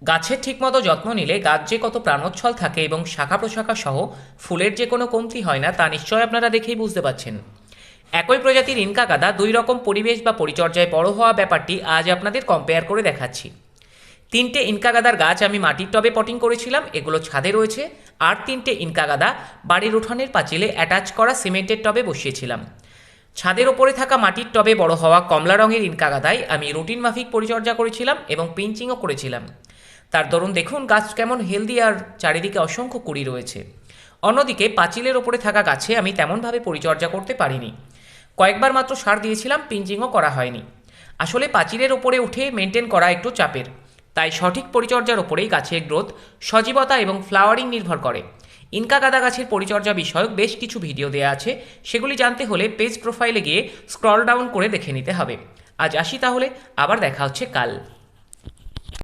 গাছের ঠিকমতো যত্ন নিলে গাছ যে কত প্রাণোচ্ছল থাকে এবং শাখা প্রশাখা সহ ফুলের যে কোনো কমতি হয় না তা নিশ্চয় আপনারা দেখেই বুঝতে পারছেন। একই প্রজাতির ইনকা গাঁদা দুই রকম পরিবেশ বা পরিচর্যায় বড় হওয়া ব্যাপারটি আজ আপনাদের কম্পেয়ার করে দেখাচ্ছি। তিনটে ইনকা গাদার গাছ আমি মাটির টবে পটিং করেছিলাম, এগুলো ছাদে রয়েছে। আর তিনটে ইনকা গাদা বাড়ির উঠানের পাঁচিলে অ্যাটাচ করা সিমেন্টের টবে বসিয়েছিলাম। ছাদের ওপরে থাকা মাটির টবে বড় হওয়া কমলা রঙের ইনকা গাদায় আমি রুটিন মাফিক পরিচর্যা করেছিলাম এবং পিঞ্চিংও করেছিলাম। তার দরুন দেখুন গাছ কেমন হেলদি আর চারিদিকে অসংখ্য কুড়ি রয়েছে। অন্যদিকে পাঁচিলের ওপরে থাকা গাছে আমি তেমনভাবে পরিচর্যা করতে পারিনি, কয়েকবার মাত্র সার দিয়েছিলাম, পিঞ্চিংও করা হয়নি। আসলে পাঁচিলের ওপরে উঠে মেনটেন করা একটু চাপের, তাই সঠিক পরিচর্যার ওপরেই গাছের গ্রোথ, সজীবতা এবং ফ্লাওয়ারিং নির্ভর করে। ইনকা গাদা গাছের পরিচর্যা বিষয়ক বেশ কিছু ভিডিও দেওয়া আছে, সেগুলি জানতে হলে পেজ প্রোফাইলে গিয়ে স্ক্রল ডাউন করে দেখে নিতে হবে। আজ আসি তাহলে, আবার দেখা হচ্ছে কাল।